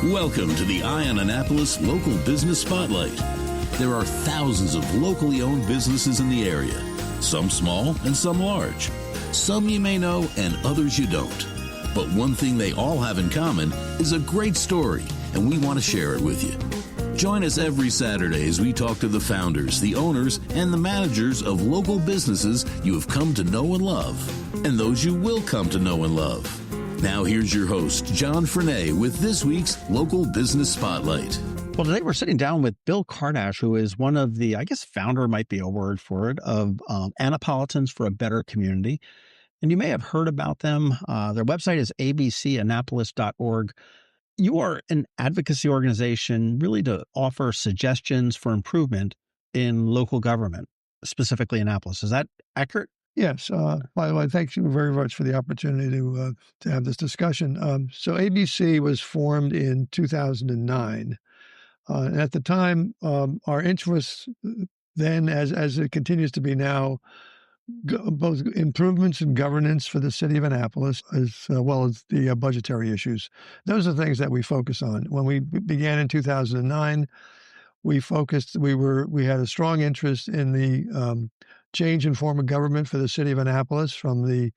Welcome to the Eye on Annapolis Local Business Spotlight. There are thousands of locally owned businesses in the area, some small and some large. Some you may know and others you don't. But one thing they all have in common is a great story, and we want to share it with you. Join us every Saturday as we talk to the founders, the owners, and the managers of local businesses you have come to know and love, and those you will come to know and love. Now here's your host, John Frenay, with this week's Local Business Spotlight. Well, today we're sitting down with Bill Kardash, who is one of the, I guess founder might be a word for it, of Annapolitans for a Better Community. And you may have heard about them. Their website is abcannapolis.org. You are an advocacy organization really to offer suggestions for improvement in local government, specifically Annapolis. Is that accurate? Yes. By the way, thank you very much for the opportunity to have this discussion. So ABC was formed in 2009. And at the time, our interests then, as it continues to be now, both improvements in governance for the City of Annapolis, as well as the budgetary issues. Those are things that we focus on. When we began in 2009, we had a strong interest in the change in form of government for the City of Annapolis from the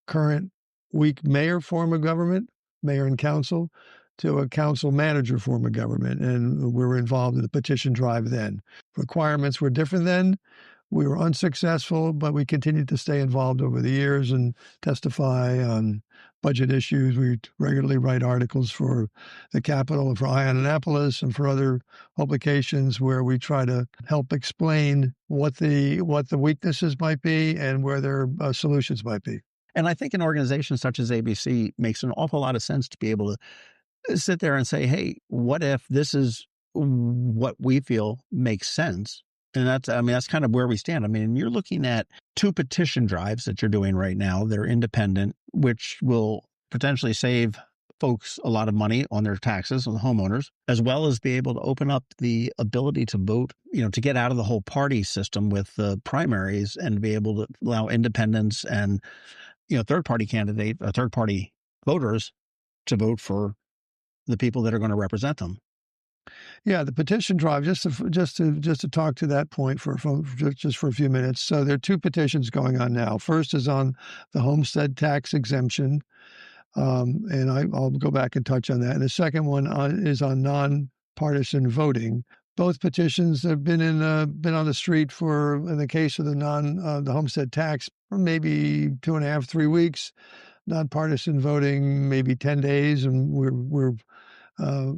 current weak mayor form of government, mayor and council, to a council manager form of government. And we were involved in the petition drive then. Requirements were different then. We were unsuccessful, but we continued to stay involved over the years and testify on budget issues. We regularly write articles for the Capitol and for Eye on Annapolis and for other publications where we try to help explain what the weaknesses might be and where their solutions might be. And I think an organization such as ABC makes an awful lot of sense to be able to sit there and say, hey, what if this is what we feel makes sense? And that's kind of where we stand. I mean, you're looking at 2 petition drives that you're doing right now. They're independent, which will potentially save folks a lot of money on their taxes, on the homeowners, as well as be able to open up the ability to vote, to get out of the whole party system with the primaries and be able to allow independents and, third-party voters to vote for the people that are going to represent them. Yeah, the petition drive. Just to talk to that point for a few minutes. So there are 2 petitions going on now. First is on the homestead tax exemption, and I'll go back and touch on that. And the second one is on non-partisan voting. Both petitions have been on the street for, in the case of the homestead tax, for maybe 2.5, 3 weeks. Non-partisan voting, maybe 10 days, and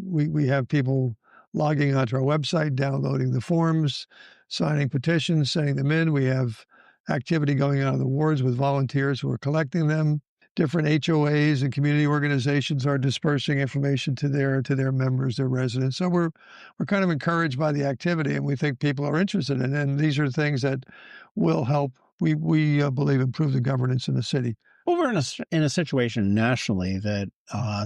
we have people logging onto our website, downloading the forms, signing petitions, sending them in. We have activity going on in the wards with volunteers who are collecting them. Different HOAs and community organizations are dispersing information to their members, their residents. So we're kind of encouraged by the activity, and we think people are interested in it. And these are things that will help, we believe, improve the governance in the city. Well, we're in a situation nationally that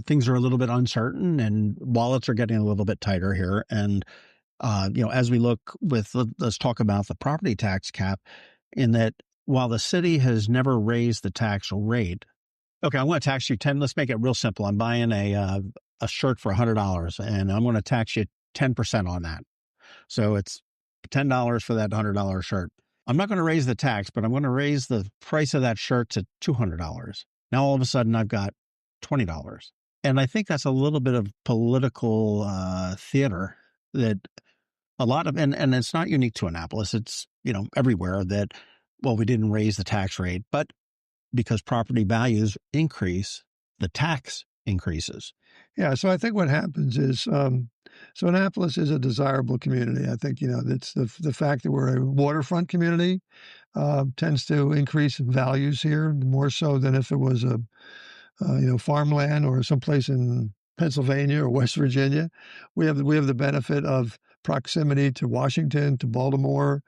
things are a little bit uncertain and wallets are getting a little bit tighter here. And, as we look let's talk about the property tax cap, in that while the city has never raised the tax rate, okay, I'm going to tax you let's make it real simple. I'm buying a shirt for $100 and I'm going to tax you 10% on that. So it's $10 for that $100 shirt. I'm not going to raise the tax, but I'm going to raise the price of that shirt to $200. Now, all of a sudden, I've got $20. And I think that's a little bit of political theater that a lot of, and it's not unique to Annapolis. It's, everywhere that, well, we didn't raise the tax rate, but because property values increase, the tax increases. Yeah, so I think what happens is, so Annapolis is a desirable community. I think, it's the fact that we're a waterfront community tends to increase values here more so than if it was a, farmland or someplace in Pennsylvania or West Virginia. We have the benefit of proximity to Washington, to Baltimore,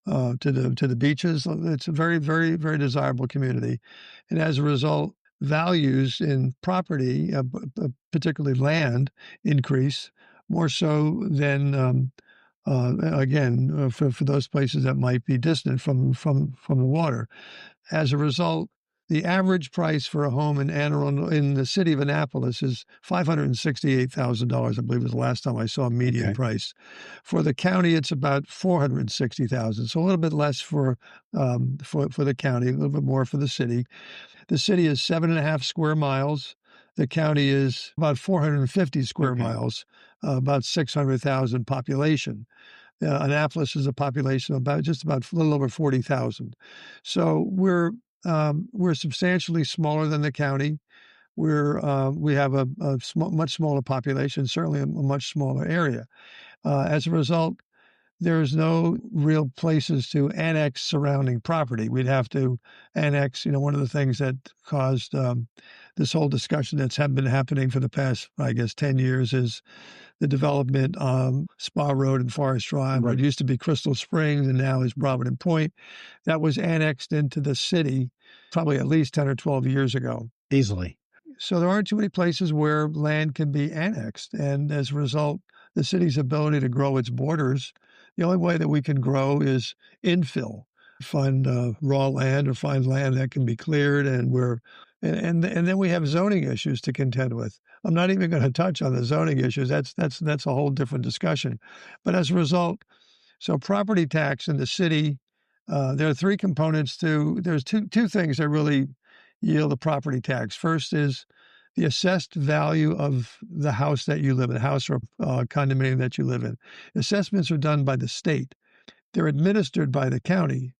to the beaches. It's a very, very, very desirable community, and as a result, values in property, particularly land, increase more so than for those places that might be distant from the water. As a result, The average price for a home in the city of Annapolis is $568,000, I believe was the last time I saw a median price. For the county, it's about $460,000, so a little bit less for the county, a little bit more for the city. The city is 7.5 square miles. The county is about 450 square miles, about 600,000 population. Annapolis is a population of just about a little over 40,000. So we're substantially smaller than the county. We have a much smaller population, certainly a much smaller area. As a result, there's no real places to annex surrounding property. We'd have to annex, one of the things that caused this whole discussion that's been happening for the past, I guess, 10 years is the development Spa Road and Forest Drive. Right. It used to be Crystal Springs and now is Provident Point. That was annexed into the city probably at least 10 or 12 years ago. Easily. So there aren't too many places where land can be annexed. And as a result, the city's ability to grow its borders, the only way that we can grow is infill, find raw land or find land that can be cleared. And then we have zoning issues to contend with. I'm not even going to touch on the zoning issues. That's a whole different discussion. But as a result, so property tax in the city, there are three components there's two things that really yield a property tax. First is the assessed value of the house that you live in, the house or condominium that you live in. Assessments are done by the state. They're administered by the county.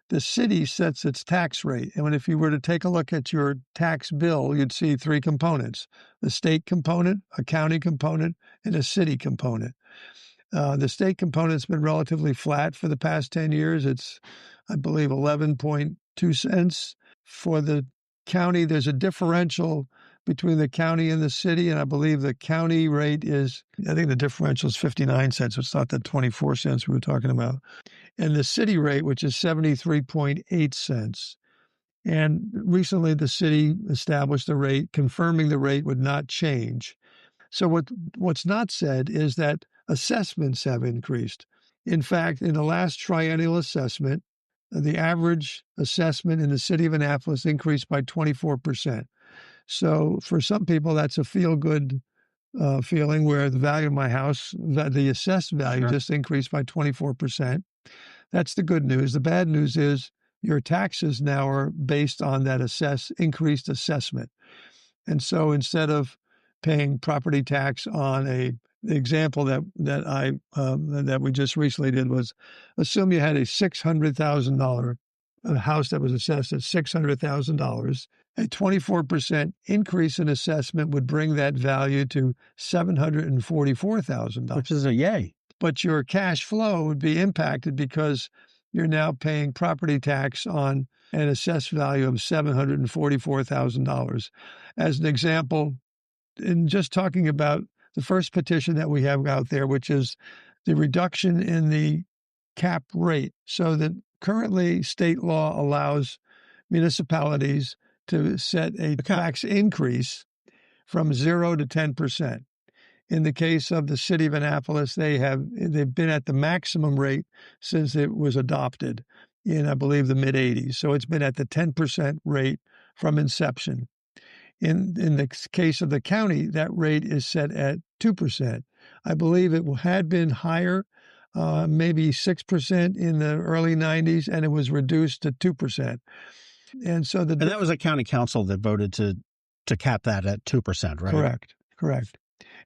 The city sets its tax rate. And if you were to take a look at your tax bill, you'd see three components: the state component, a county component, and a city component. The state component's been relatively flat for the past 10 years. It's, I believe, 11.2 cents. For the county, there's a differential between the county and the city, and I believe the county rate I think the differential is 59 cents. It's not the 24 cents we were talking about. And the city rate, which is 73.8 cents. And recently the city established a rate, confirming the rate would not change. So what's not said is that assessments have increased. In fact, in the last triennial assessment, the average assessment in the city of Annapolis increased by 24%. So for some people, that's a feel-good feeling where the value of my house, the assessed value just increased by 24%. That's the good news. The bad news is your taxes now are based on that increased assessment. And so instead of paying property tax on the example that we just recently did was, assume you had a $600,000 house that was assessed at $600,000. A 24% increase in assessment would bring that value to $744,000. Which is a yay. But your cash flow would be impacted because you're now paying property tax on an assessed value of $744,000. As an example, in just talking about the first petition that we have out there, which is the reduction in the cap rate, so that currently state law allows municipalities to set a tax increase from 0 to 10%. In the case of the city of Annapolis, they've been at the maximum rate since it was adopted in, I believe, the mid-'80s. So it's been at the 10% rate from inception. In the case of the county, that rate is set at 2%. I believe it had been higher, maybe 6% in the early 90s, and it was reduced to 2%. And so that was a county council that voted to cap that at 2%, right? Correct.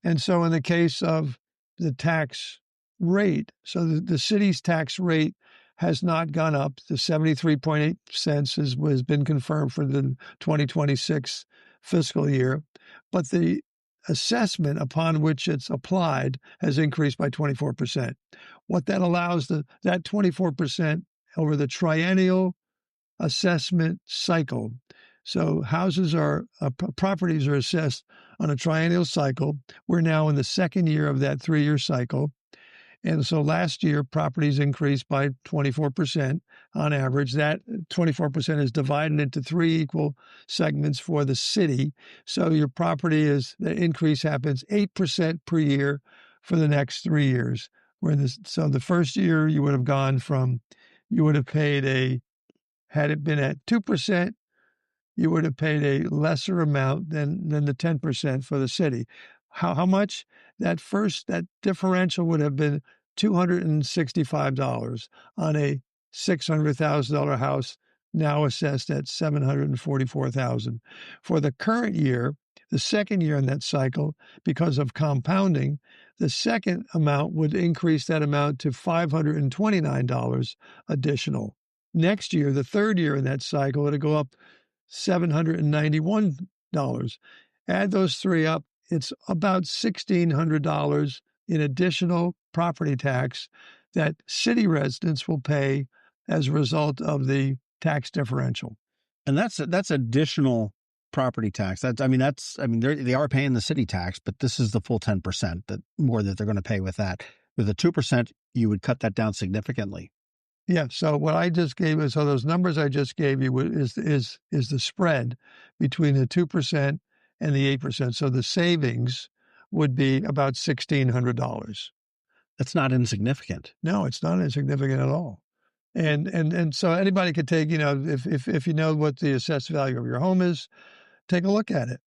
And so in the case of the tax rate, so the city's tax rate has not gone up. The 73.8 cents has been confirmed for the 2026 fiscal year, but the assessment upon which it's applied has increased by 24%. What that allows, that 24% over the triennial assessment cycle. So properties are assessed on a triennial cycle. We're now in the second year of that 3-year cycle. And so last year, properties increased by 24% on average. That 24% is divided into 3 equal segments for the city. So your the increase happens 8% per year for the next 3 years. So the first year you would have paid had it been at 2%, you would have paid a lesser amount than the 10% for the city. How much? That differential would have been $265 on a $600,000 house, now assessed at $744,000. For the current year, the second year in that cycle, because of compounding, the second amount would increase that amount to $529 additional. Next year, the third year in that cycle, it'll go up $791. Add those three up, it's about $1,600 in additional property tax that city residents will pay as a result of the tax differential. And that's additional property tax. They are paying the city tax, but this is the full 10% that they're going to pay with that. With the 2%, you would cut that down significantly. Yeah. So what I just gave you, so those numbers I just gave you is the spread between the 2% and the 8%. So the savings would be about $1,600. That's not insignificant. No, it's not insignificant at all. And so anybody could take, if you know what the assessed value of your home is, take a look at it.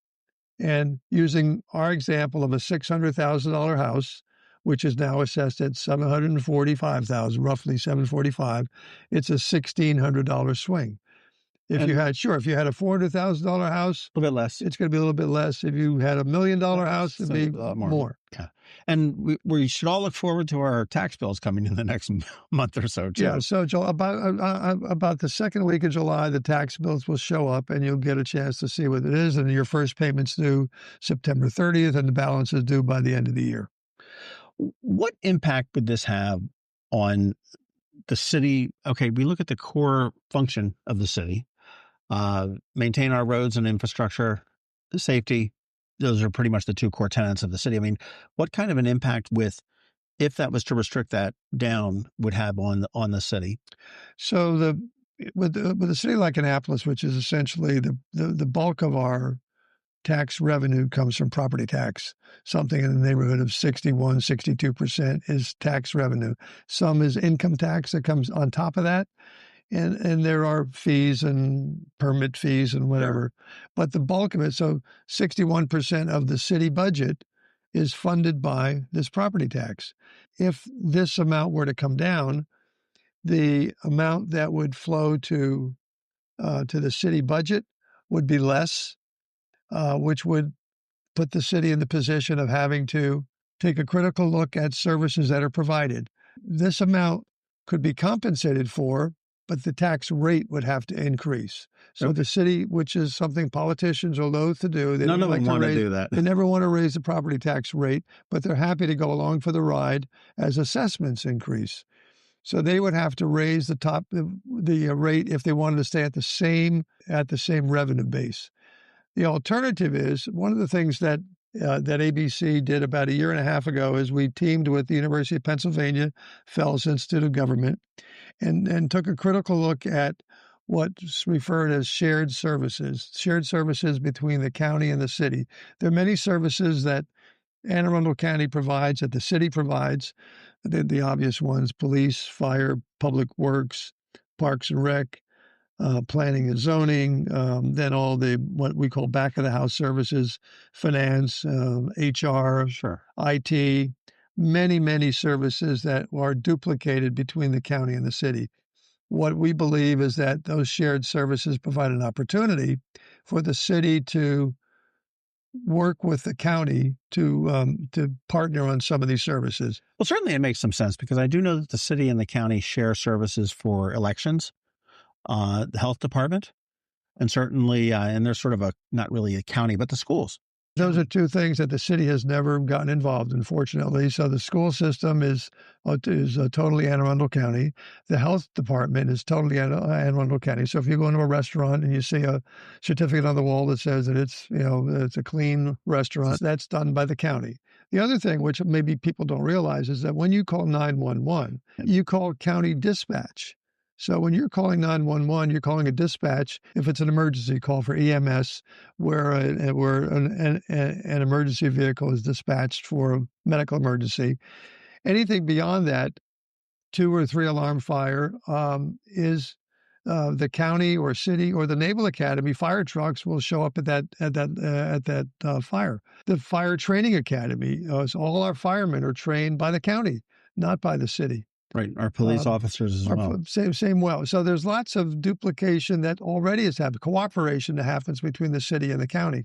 And using our example of a $600,000 house, which is now assessed at $745,000, roughly $745,000, it's a $1,600 swing. If you had a $400,000 house, a little bit less. It's going to be a little bit less. If you had $1 million house, it'd be more. Yeah. And we should all look forward to our tax bills coming in the next month or so, too. Yeah. So about the second week of July, the tax bills will show up, and you'll get a chance to see what it is. And your first payment's due September 30th, and the balance is due by the end of the year. What impact would this have on the city? Okay, we look at the core function of the city. Maintain our roads and infrastructure, safety. Those are pretty much the two core tenets of the city. I mean, what kind of an impact if that was to restrict that down, would have on the city? So with a city like Annapolis, which is essentially the bulk of our tax revenue comes from property tax. Something in the neighborhood of 61, 62% is tax revenue. Some is income tax that comes on top of that. And there are fees and permit fees and whatever. But the bulk of it, so 61% of the city budget is funded by this property tax. If this amount were to come down, the amount that would flow to the city budget would be less, which would put the city in the position of having to take a critical look at services that are provided. This amount could be compensated for, but the tax rate would have to increase. So the city, which is something politicians are loath to do, they none of them want to do that. They never want to raise the property tax rate, but they're happy to go along for the ride as assessments increase. So they would have to raise the rate if they wanted to stay at the same revenue base. The alternative is, one of the things that ABC did about a year and a half ago is we teamed with the University of Pennsylvania Fellows Institute of Government and took a critical look at what's referred as shared services between the county and the city. There are many services that Anne Arundel County provides, that the city provides, the obvious ones: police, fire, public works, parks and rec, planning and zoning, then all what we call back of the house services, finance, HR, IT, many services that are duplicated between the county and the city. What we believe is that those shared services provide an opportunity for the city to work with the county to partner on some of these services. Well, certainly it makes some sense, because I do know that the city and the county share services for elections, the health department, and certainly, and there's sort of not really a county, but the schools. Those are two things that the city has never gotten involved in, fortunately. So the school system is totally Anne Arundel County. The health department is totally Anne Arundel County. So if you go into a restaurant and you see a certificate on the wall that says that it's a clean restaurant, that's done by the county. The other thing, which maybe people don't realize, is that when you call 911, you call county dispatch. So when you're calling 911, you're calling a dispatch if it's an emergency call for EMS, where an emergency vehicle is dispatched for a medical emergency. Anything beyond that, 2 or 3 alarm fire, is the county or city or the Naval Academy fire trucks will show up at that fire. The Fire Training Academy, so all our firemen are trained by the county, not by the city. Right. Our police officers as well. Same well. So there's lots of duplication that already has happened, cooperation that happens between the city and the county.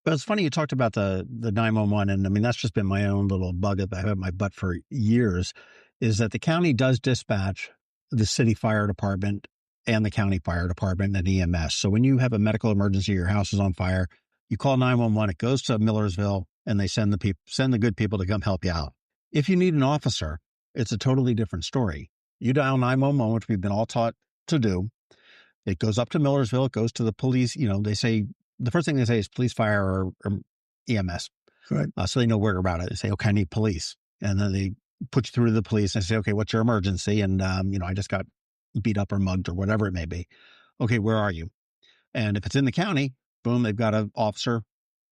But it's funny you talked about the 911, and I mean, that's just been my own little bug that I've had in my butt for years, is that the county does dispatch the city fire department and the county fire department and EMS. So when you have a medical emergency, your house is on fire, you call 911, it goes to Millersville, and they send the good people to come help you out. If you need an officer, it's a totally different story. You dial 911, which we've been all taught to do. It goes up to Millersville. It goes to the police. They say, the first thing they say is police, fire, or EMS. Right. So they know where about it. They say, okay, I need police. And then they put you through to the police and say, okay, what's your emergency? And, I just got beat up or mugged or whatever it may be. Okay, where are you? And if it's in the county, boom, they've got an officer,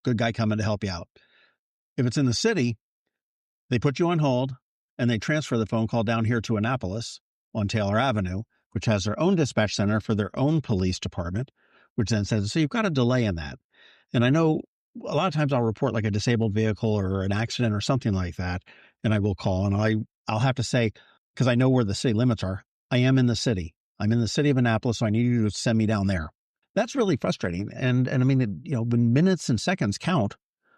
good guy coming to help you out. If it's in the city, they put you on hold and they transfer the phone call down here to Annapolis on Taylor Avenue, which has their own dispatch center for their own police department, which then says, so you've got a delay in that. And I know a lot of times I'll report like a disabled vehicle or an accident or something like that, and I will call and I'll have to say, because I know where the city limits are, I am in the city. I'm in the city of Annapolis, so I need you to send me down there. That's really frustrating. And I mean, when minutes and seconds count.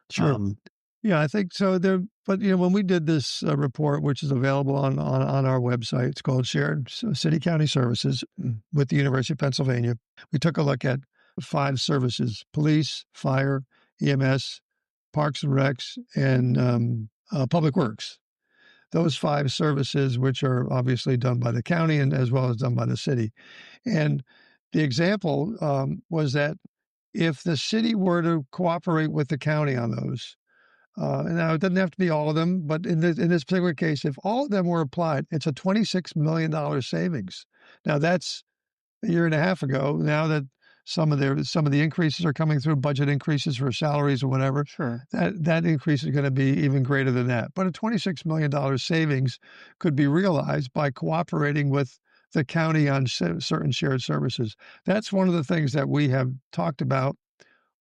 Sure. Yeah, I think so. But when we did this report, which is available on our website, it's called Shared City County Services with the University of Pennsylvania. We took a look at 5 services: police, fire, EMS, Parks and Recs, and Public Works. Those 5 services, which are obviously done by the county and as well as done by the city. And the example was that if the city were to cooperate with the county on those, now it doesn't have to be all of them, but in this particular case, if all of them were applied, it's a $26 million savings. Now that's a year and a half ago. Now that some of the increases are coming through, budget increases for salaries or whatever. Sure. That increase is going to be even greater than that. But a $26 million savings could be realized by cooperating with the county on certain shared services. That's one of the things that we have talked about,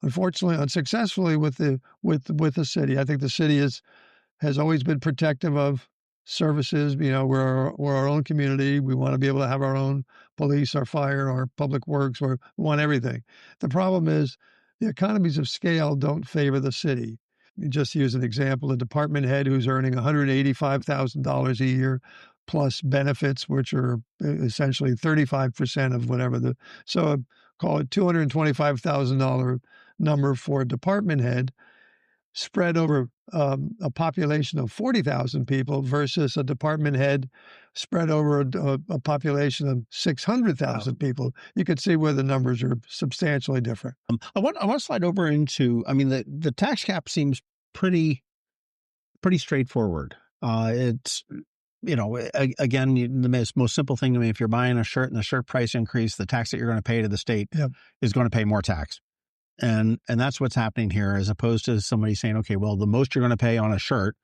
unfortunately, unsuccessfully with the city. I think the city has always been protective of services. We're our own community. We want to be able to have our own police, our fire, our public works. We want everything. The problem is the economies of scale don't favor the city. Just to use an example, a department head who's earning $185,000 a year plus benefits, which are essentially 35% of whatever so call it $225,000 number for a department head, spread over a population of 40,000 people versus a department head spread over a population of 600,000 people. You could see where the numbers are substantially different. I want to slide over into, the tax cap seems pretty straightforward. It's, again, the most simple thing to me, if you're buying a shirt and the shirt price increase, the tax that you're going to pay to the state is going to pay more tax. And that's what's happening here, as opposed to somebody saying, okay, well, the most you're going to pay on a shirt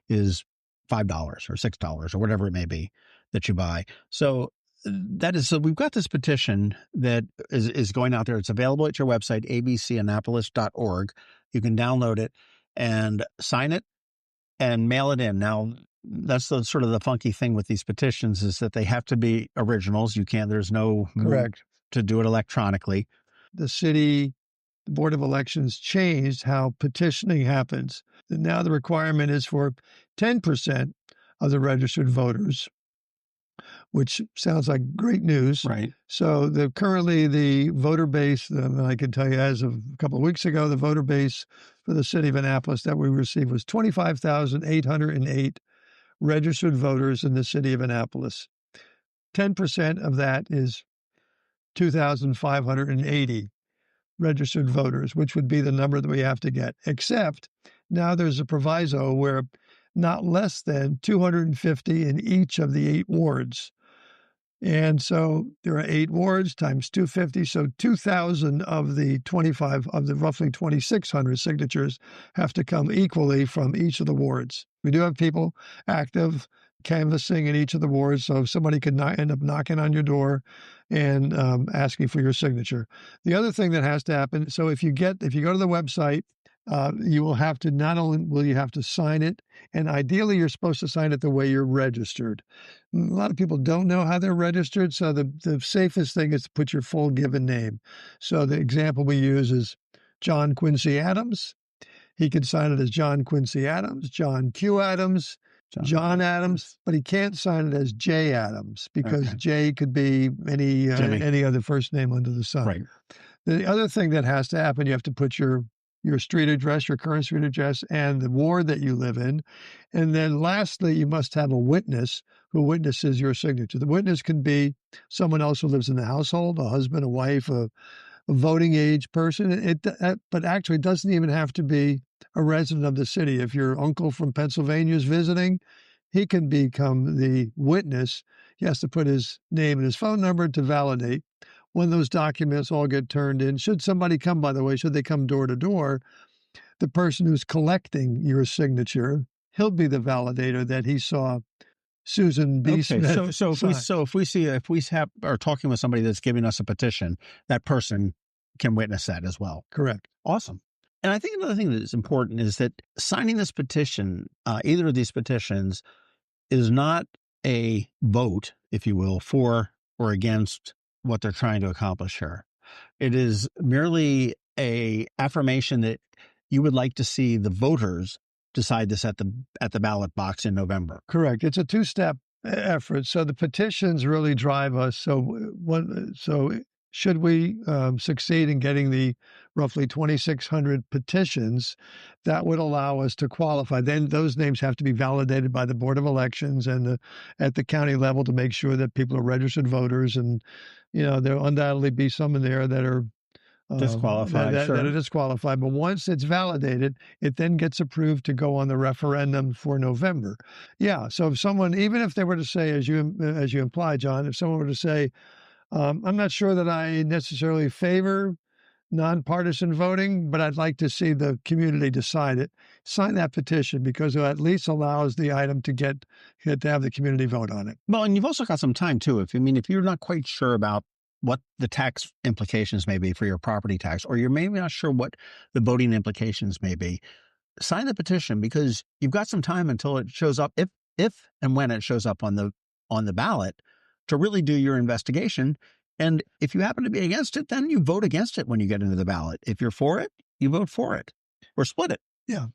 is $5 or $6 or whatever it may be that you buy. So we've got this petition that is going out there. It's available at your website, abcannapolis.org. You can download it and sign it and mail it in. Now, that's the sort of the funky thing with these petitions is that they have to be originals. There's no correct to do it electronically. The Board of Elections changed how petitioning happens. And now the requirement is for 10% of the registered voters, which sounds like great news. Right. So currently the voter base, I can tell you as of a couple of weeks ago, the voter base for the city of Annapolis that we received was 25,808 registered voters in the city of Annapolis. 10% of that is 2,580 registered voters, which would be the number that we have to get. Except now there's a proviso where not less than 250 in each of the 8 wards. And so there are 8 wards times 250. So 2,000 of the roughly 2,600 signatures have to come equally from each of the wards. We do have people active canvassing in each of the wards. So if somebody could end up knocking on your door and asking for your signature. The other thing that has to happen, so if you go to the website, you will have to, not only will you have to sign it, and ideally you're supposed to sign it the way you're registered. A lot of people don't know how they're registered, so the safest thing is to put your full given name. So the example we use is John Quincy Adams. He could sign it as John Quincy Adams, John Q. Adams, John Adams, but he can't sign it as J. Adams because J could be any other first name under the sun. Right. The other thing that has to happen, you have to put your street address, your current street address, and the ward that you live in. And then lastly, you must have a witness who witnesses your signature. The witness can be someone else who lives in the household, a husband, a wife, a voting age person. But actually it doesn't even have to be a resident of the city. If your uncle from Pennsylvania is visiting, he can become the witness. He has to put his name and his phone number to validate. When those documents all get turned in, should somebody come, by the way, should they come door to door, the person who's collecting your signature, he'll be the validator that he saw Susan B. Smith. So if we are talking with somebody that's giving us a petition, that person can witness that as well. Correct. Awesome. And I think another thing that is important is that signing this petition, either of these petitions, is not a vote, if you will, for or against what they're trying to accomplish here. It is merely a affirmation that you would like to see the voters decide this at the ballot box in November. Correct. It's a two-step effort. So the petitions really drive us. So should we succeed in getting the roughly 2,600 petitions, that would allow us to qualify. Then those names have to be validated by the Board of Elections and at the county level to make sure that people are registered voters. And, there'll undoubtedly be some in there that are disqualified. That are disqualified. But once it's validated, it then gets approved to go on the referendum for November. Yeah. So if someone, even if they were to say, as you imply, John, if someone were to say, I'm not sure that I necessarily favor nonpartisan voting, but I'd like to see the community decide it. Sign that petition because it at least allows the item to have the community vote on it. Well, and you've also got some time too. If you're not quite sure about what the tax implications may be for your property tax, or you're maybe not sure what the voting implications may be, sign the petition because you've got some time until it shows up, if and when it shows up on the ballot, to really do your investigation. And if you happen to be against it, then you vote against it when you get into the ballot. If you're for it, you vote for it or split it. Yeah.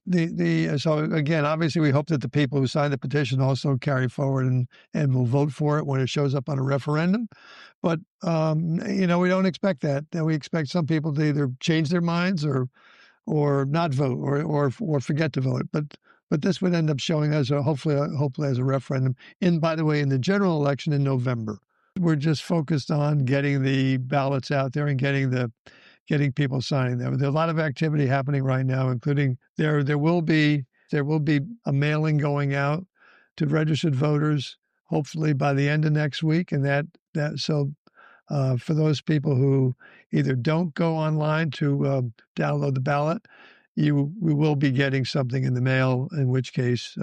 So again, obviously we hope that the people who signed the petition also carry forward and will vote for it when it shows up on a referendum. But, we don't expect that. We expect some people to either change their minds or not vote or forget to vote. But this would end up showing us hopefully as a referendum. And by the way, in the general election in November, we're just focused on getting the ballots out there and getting people signing them. There's a lot of activity happening right now, including there will be a mailing going out to registered voters, hopefully by the end of next week. And for those people who either don't go online to download the ballot, we will be getting something in the mail, in which case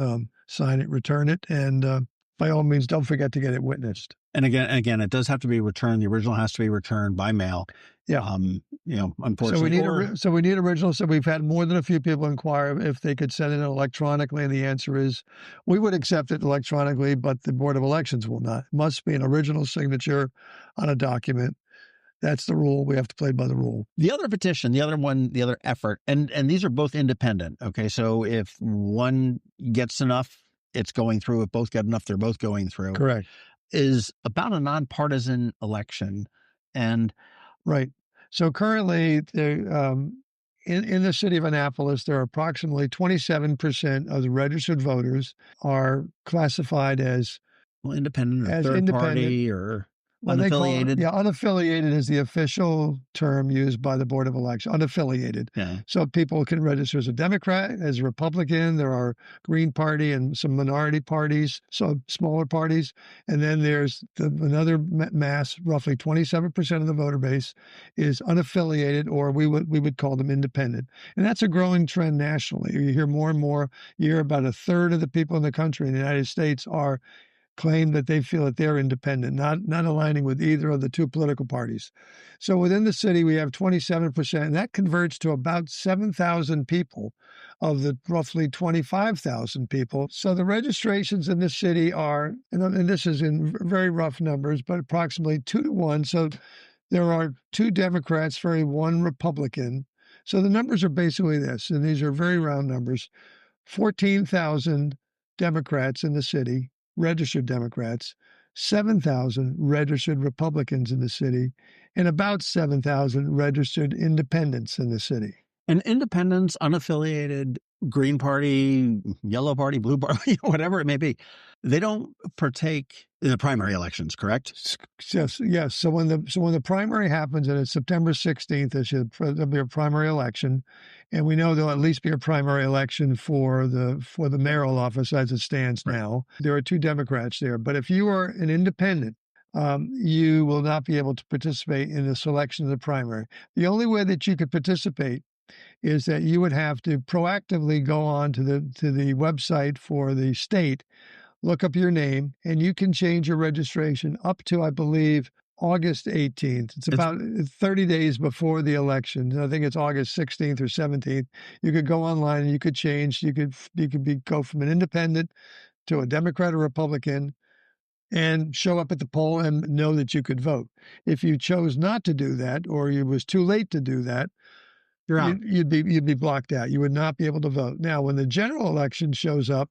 sign it, return it, and by all means, don't forget to get it witnessed. And again, it does have to be returned. The original has to be returned by mail. Yeah. Unfortunately. So we need originals. So we've had more than a few people inquire if they could send it electronically. And the answer is we would accept it electronically, but the Board of Elections will not. It must be an original signature on a document. That's the rule. We have to play by the rule. The other petition, the other effort, and these are both independent. Okay. So if one gets enough, it's going through. If both get enough, they're both going through. Correct. Is about a nonpartisan election. And right. So currently in the city of Annapolis, there are approximately 27% of the registered voters are classified as independent or third party or unaffiliated. Unaffiliated is the official term used by the Board of Elections. Unaffiliated. Yeah. So people can register as a Democrat, as a Republican. There are Green Party and some minority parties, so smaller parties. And then there's another mass, roughly 27% of the voter base is unaffiliated, or we would call them independent. And that's a growing trend nationally. You hear more and more. You hear about a third of the people in the country in the United States are claim that they feel that they're independent, not aligning with either of the two political parties. So within the city, we have 27%, and that converts to about 7,000 people of the roughly 25,000 people. So the registrations in this city are, and this is in very rough numbers, but approximately 2-1. So there are 2 Democrats for 1 Republican. So the numbers are basically this, and these are very round numbers. 14,000 Democrats in the city, registered Democrats, 7,000 registered Republicans in the city, and about 7,000 registered independents in the city. And independents, unaffiliated, Green Party, Yellow Party, Blue Party, whatever it may be, they don't partake in the primary elections, correct? Yes. So when the primary happens, and it's September 16th, there'll be a primary election, and we know there'll at least be a primary election for the mayoral office as it stands now. There are 2 Democrats there, but if you are an independent, you will not be able to participate in the selection of the primary. The only way that you could participate is that you would have to proactively go on to the website for the state, look up your name, and you can change your registration up to, I believe, August 18th. It's about 30 days before the election. I think it's August 16th or 17th. You could go online and you could change. You could go from an independent to a Democrat or Republican and show up at the poll and know that you could vote. If you chose not to do that, or it was too late to do that, you're out. You'd be blocked out. You would not be able to vote. Now, when the general election shows up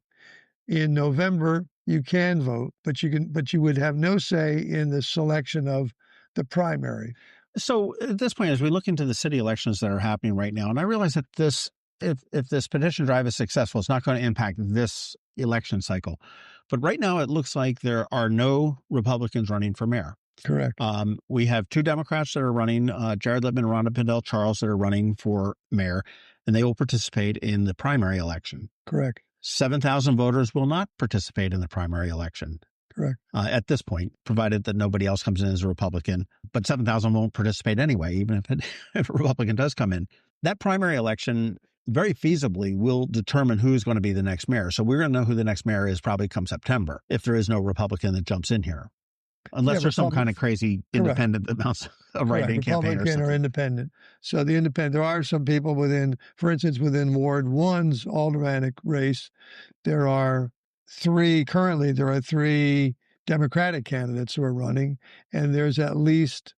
in November, you can vote, but you would have no say in the selection of the primary. So at this point, as we look into the city elections that are happening right now, and I realize that if this petition drive is successful, it's not going to impact this election cycle. But right now, it looks like there are no Republicans running for mayor. Correct. We have 2 Democrats that are running, Jared Littman and Rhonda Pindell-Charles, that are running for mayor, and they will participate in the primary election. Correct. 7,000 voters will not participate in the primary election. Correct. At this point, provided that nobody else comes in as a Republican. But 7,000 won't participate anyway, even if a Republican does come in. That primary election very feasibly will determine who's going to be the next mayor. So we're going to know who the next mayor is probably come September, if there is no Republican that jumps in here. Unless there's some kind of crazy independent that mounts a right-wing campaign or something. Or independent. So there are some people within, for instance, within Ward 1's aldermanic race, there are 3 Democratic candidates who are running, and there's at least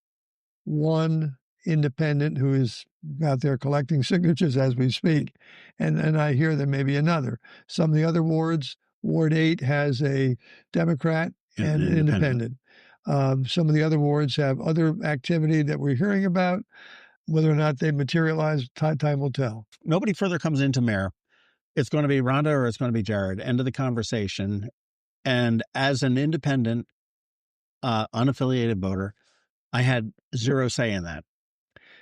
1 independent who is out there collecting signatures as we speak. And I hear there may be another. Some of the other wards, Ward 8 has a Democrat and an independent. Some of the other wards have other activity that we're hearing about. Whether or not they materialize, time will tell. Nobody further comes into mayor. It's going to be Rhonda or it's going to be Jared. End of the conversation. And as an independent, unaffiliated voter, I had 0 say in that.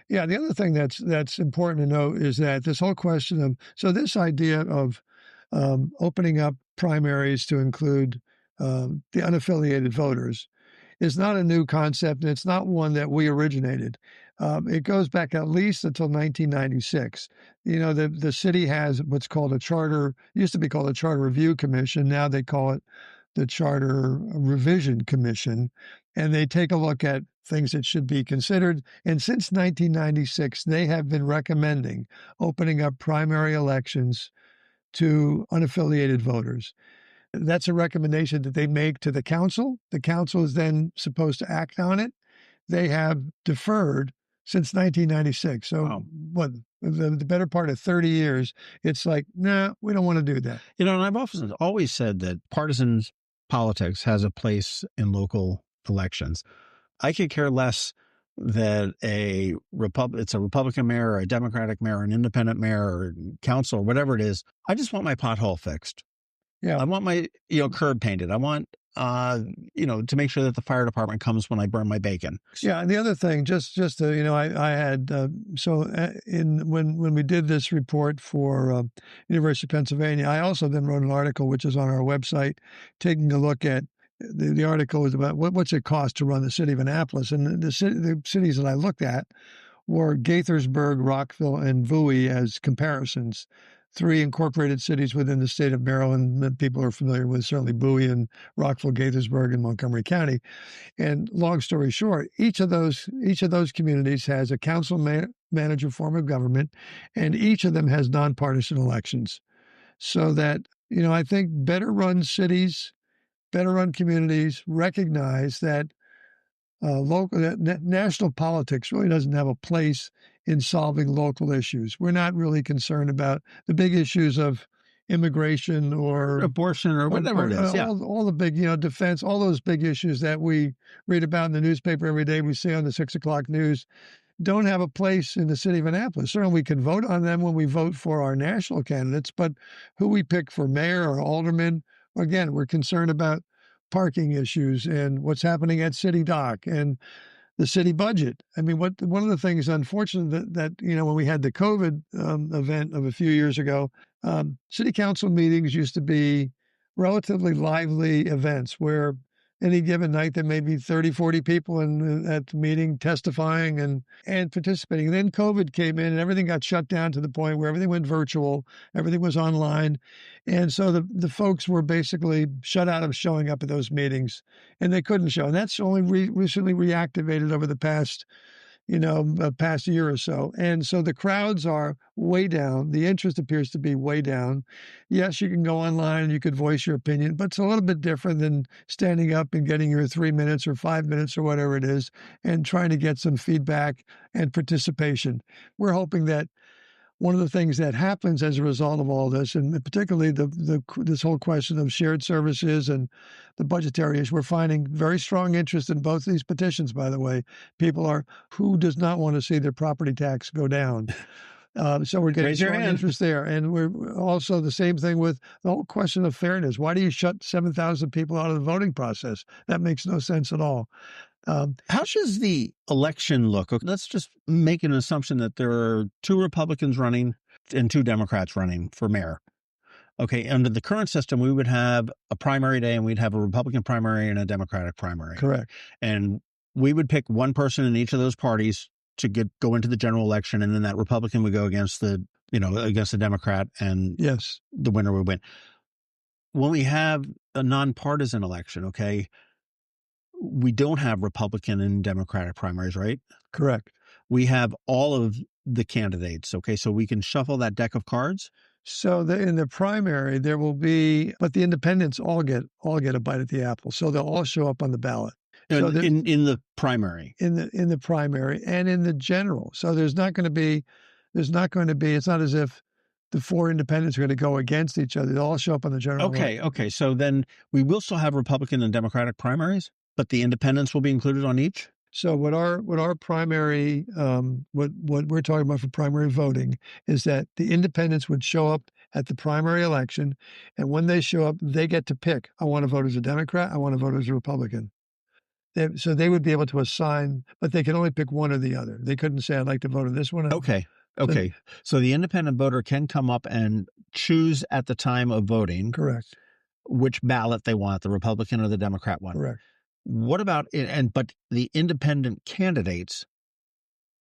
Yeah, the other thing that's important to note is that this whole question of this idea of opening up primaries to include the unaffiliated voters is not a new concept, and it's not one that we originated. It goes back at least until 1996. The city has what's called a charter, used to be called a Charter Review Commission. Now they call it the Charter Revision Commission, and they take a look at things that should be considered. And since 1996, they have been recommending opening up primary elections to unaffiliated voters. That's a recommendation that they make to the council. The council is then supposed to act on it. They have deferred since 1996. So the better part of 30 years, it's like, nah, we don't want to do that. And I've always said that partisan politics has a place in local elections. I could care less that it's a Republican mayor or a Democratic mayor or an independent mayor or council or whatever it is. I just want my pothole fixed. Yeah. I want my, curb painted. I want, to make sure that the fire department comes when I burn my bacon. Yeah. And the other thing, I had, when we did this report for University of Pennsylvania, I also then wrote an article, which is on our website, taking a look at the article is about what's it cost to run the city of Annapolis. And the cities that I looked at were Gaithersburg, Rockville, and Bowie as comparisons. three incorporated cities within the state of Maryland that people are familiar with, certainly Bowie and Rockville, Gaithersburg, and Montgomery County. And long story short, each of those communities has a council manager form of government, and each of them has nonpartisan elections. So that, I think better run cities, better run communities recognize that national politics really doesn't have a place in solving local issues. We're not really concerned about the big issues of immigration or abortion or whatever it is. All the big, defense, all those big issues that we read about in the newspaper every day, we see on the 6 o'clock news, don't have a place in the city of Annapolis. Certainly we can vote on them when we vote for our national candidates, but who we pick for mayor or alderman, again, we're concerned about parking issues and what's happening at City Dock and the city budget. I mean, one of the things, unfortunate that when we had the COVID event of a few years ago, city council meetings used to be relatively lively events where any given night there may be 30, 40 people at the meeting testifying and participating. And then COVID came in and everything got shut down to the point where everything went virtual, everything was online. And so the folks were basically shut out of showing up at those meetings, and they couldn't show. And that's only recently reactivated over the past year or so. And so the crowds are way down. The interest appears to be way down. Yes, you can go online and you could voice your opinion, but it's a little bit different than standing up and getting your 3 minutes or 5 minutes or whatever it is and trying to get some feedback and participation. We're hoping that one of the things that happens as a result of all this, and particularly this whole question of shared services and the budgetary issues, we're finding very strong interest in both these petitions, by the way. People who does not want to see their property tax go down? So we're getting strong interest there. And we're also the same thing with the whole question of fairness. Why do you shut 7,000 people out of the voting process? That makes no sense at all. How does the election look? Let's just make an assumption that there are 2 Republicans running and 2 Democrats running for mayor. Okay, under the current system, we would have a primary day and we'd have a Republican primary and a Democratic primary. Correct. And we would pick one person in each of those parties to go into the general election, and then that Republican would go against the Democrat, and yes, the winner would win. When we have a nonpartisan election, okay, we don't have Republican and Democratic primaries, right? Correct. We have all of the candidates, okay, so we can shuffle that deck of cards. So in the primary, there will be, but the independents all get a bite at the apple. So they'll all show up on the ballot. So in the primary. In the primary and in the general. So it's not as if the 4 independents are going to go against each other. They'll all show up on the general. Okay. So then we will still have Republican and Democratic primaries, but the independents will be included on each? So what our primary, what we're talking about for primary voting is that the independents would show up at the primary election, and when they show up, they get to pick, I want to vote as a Democrat, I want to vote as a Republican. So they would be able to assign, but they can only pick one or the other. They couldn't say, I'd like to vote on this one. Okay. So the independent voter can come up and choose at the time of voting. Correct. Which ballot they want, the Republican or the Democrat one. Correct. What about, but the independent candidates,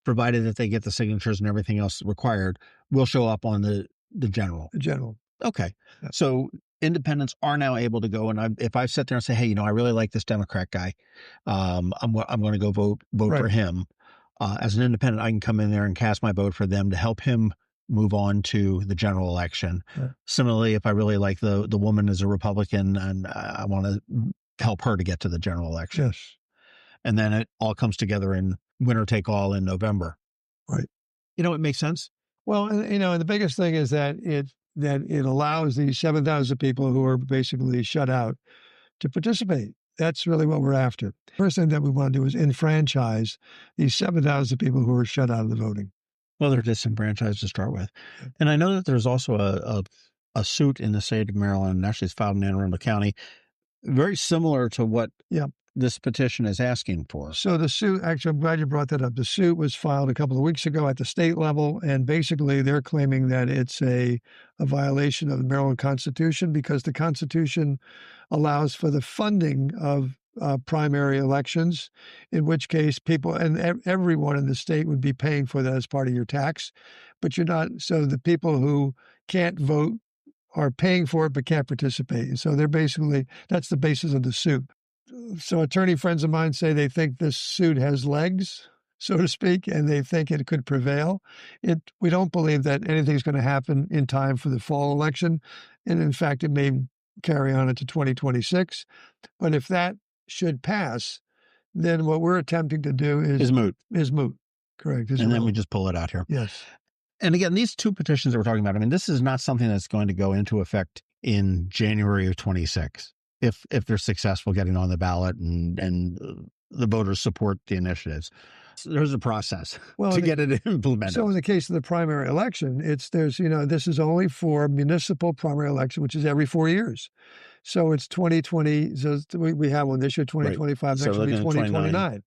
provided that they get the signatures and everything else required, will show up on the general. The general. Okay. Yeah. So independents are now able to go, and if I sit there and say, hey, I really like this Democrat guy, I'm going to go vote right. for him. As an independent, I can come in there and cast my vote for them to help him move on to the general election. Right. Similarly, if I really like the woman as a Republican and I want to help her to get to the general election. Yes. And then it all comes together in winner take all in November. Right. It makes sense. Well, and the biggest thing is that it allows these 7,000 people who are basically shut out to participate. That's really what we're after. First thing that we want to do is enfranchise these 7,000 people who are shut out of the voting. Well, they're disenfranchised to start with. And I know that there's also a suit in the state of Maryland, actually it's filed in Anne Arundel County, very similar to what this petition is asking for. So the suit, actually, I'm glad you brought that up. The suit was filed a couple of weeks ago at the state level, and basically they're claiming that it's a violation of the Maryland Constitution because the Constitution allows for the funding of primary elections, in which case people and everyone in the state would be paying for that as part of your tax. But you're not, so the people who can't vote, are paying for it but can't participate. So they're basically, that's the basis of the suit. So attorney friends of mine say they think this suit has legs, so to speak, and they think it could prevail. We don't believe that anything's going to happen in time for the fall election. And in fact, it may carry on into 2026. But if that should pass, then what we're attempting to do Is moot. Is moot. Correct. And then we just pull it out here. Yes. And again, these two petitions that we're talking about, I mean, this is not something that's going to go into effect in January of 26 if they're successful getting on the ballot and the voters support the initiatives. So there's a process to get it implemented. So in the case of the primary election, this is only for municipal primary election, which is every 4 years. So it's 2020. So we have one this year, 2025. Right. Next So will be 2029.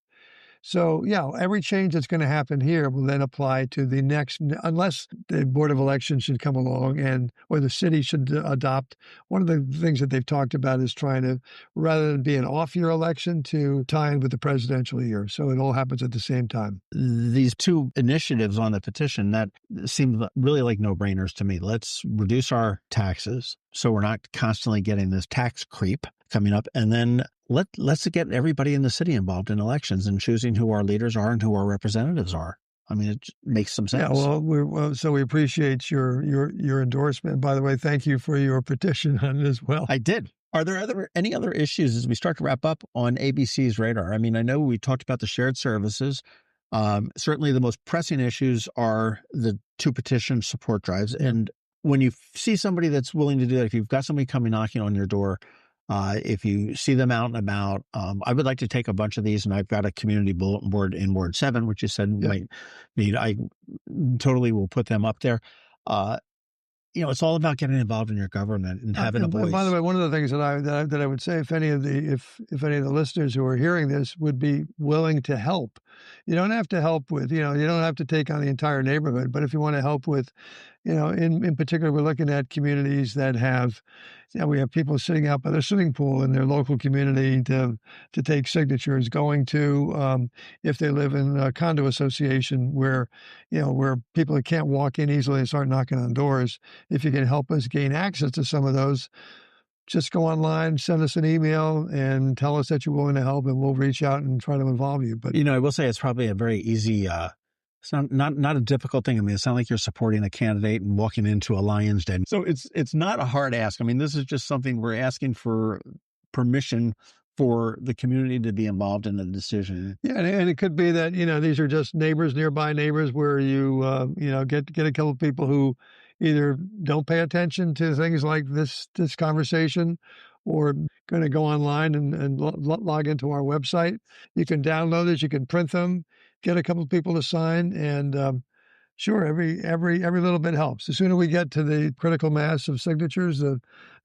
So, yeah, every change that's going to happen here will then apply to the next, unless the Board of Elections should come along or the city should adopt. One of the things that they've talked about is trying to, rather than be an off-year election, to tie in with the presidential year. So it all happens at the same time. These two initiatives on the petition, that seem really like no-brainers to me. Let's reduce our taxes so we're not constantly getting this tax creep coming up, and then let's get everybody in the city involved in elections and choosing who our leaders are and who our representatives are. I mean, it makes some sense. Yeah, so we appreciate your endorsement. By the way, thank you for your petition on it as well. I did. Are there any other issues as we start to wrap up on ABC's radar? I mean, I know we talked about the shared services. Certainly the most pressing issues are the two petition support drives. And when you see somebody that's willing to do that, if you've got somebody coming knocking on your door, if you see them out and about, I would like to take a bunch of these, and I've got a community bulletin board in Ward 7, which you said might need. I totally will put them up there. It's all about getting involved in your government and having a voice. By the way, one of the things that I would say, if any of the listeners who are hearing this would be willing to help, you don't have to help with, you don't have to take on the entire neighborhood, but if you want to help with, in particular, we're looking at communities that have, we have people sitting out by their swimming pool in their local community to take signatures, going to, if they live in a condo association where people that can't walk in easily and start knocking on doors. If you can help us gain access to some of those, just go online, send us an email, and tell us that you're willing to help, and we'll reach out and try to involve you. But I will say it's probably a very easy. It's not a difficult thing. I mean, it's not like you're supporting a candidate and walking into a lion's den. So it's not a hard ask. I mean, this is just something we're asking for permission for the community to be involved in the decision. Yeah, and it could be that these are just nearby neighbors, where you get a couple of people who either don't pay attention to things like this conversation, or going to go online and log into our website. You can download it, you can print them, get a couple of people to sign, and sure, every little bit helps. The sooner we get to the critical mass of signatures, the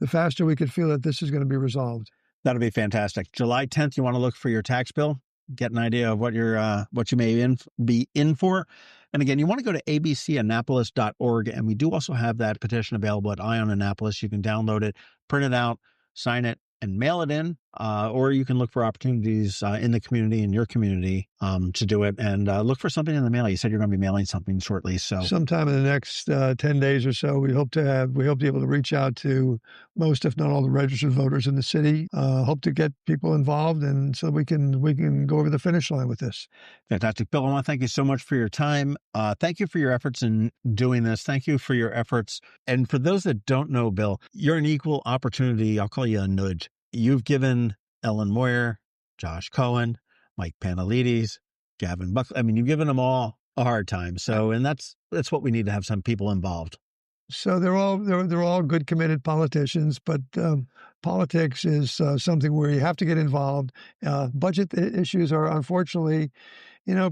faster we could feel that this is going to be resolved. That'll be fantastic. July 10th, you want to look for your tax bill, get an idea of what you may be in for. And again, you want to go to abcannapolis.org, and we do also have that petition available at Eye on Annapolis. You can download it, print it out, sign it, and mail it in, or you can look for opportunities in the community, in your community, to do it, and look for something in the mail. You said you're going to be mailing something shortly, so sometime in the next 10 days or so, we hope to be able to reach out to most, if not all, the registered voters in the city. Hope to get people involved, and so we can go over the finish line with this. Fantastic, Bill. I want to thank you so much for your time. Thank you for your efforts in doing this. Thank you for your efforts, and for those that don't know, Bill, you're an equal opportunity. I'll call you a nudge. You've given Ellen Moyer, Josh Cohen, Mike Panelides, Gavin Buckley. I mean, you've given them all a hard time. So, and that's what we need to have some people involved. So they're all good, committed politicians, but politics is something where you have to get involved. Budget issues are unfortunately,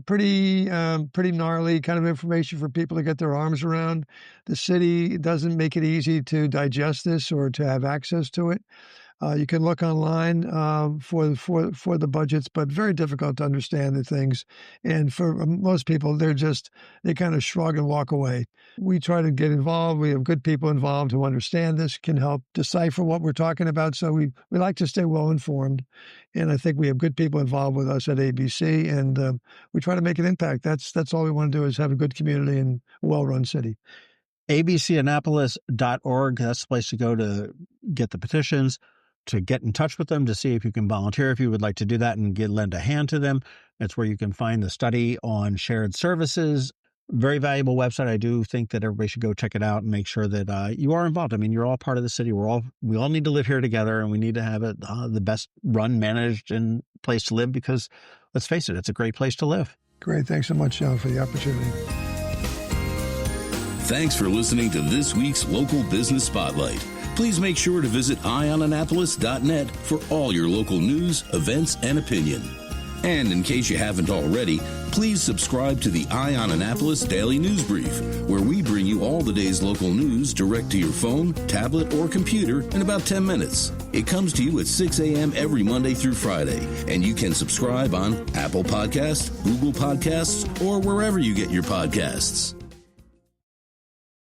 pretty gnarly kind of information for people to get their arms around. The city doesn't make it easy to digest this or to have access to it. You can look online for the budgets, but very difficult to understand the things. And for most people, they kind of shrug and walk away. We try to get involved. We have good people involved who understand this, can help decipher what we're talking about. So we like to stay well informed. And I think we have good people involved with us at ABC, and we try to make an impact. That's all we want to do, is have a good community and a well-run city. abcannapolis.org. That's the place to go to get the petitions, to get in touch with them, to see if you can volunteer if you would like to do that and lend a hand to them. That's where you can find the study on shared services. Very valuable website. I do think that everybody should go check it out and make sure that you are involved. I mean, you're all part of the city. We all need to live here together, and we need to have it the best run, managed, and place to live, because let's face it, it's a great place to live. Great. Thanks so much, John, for the opportunity. Thanks for listening to this week's Local Business Spotlight. Please make sure to visit eyeonannapolis.net for all your local news, events, and opinion. And in case you haven't already, please subscribe to the Eye on Annapolis Daily News Brief, where we bring you all the day's local news direct to your phone, tablet, or computer in about 10 minutes. It comes to you at 6 a.m. every Monday through Friday, and you can subscribe on Apple Podcasts, Google Podcasts, or wherever you get your podcasts.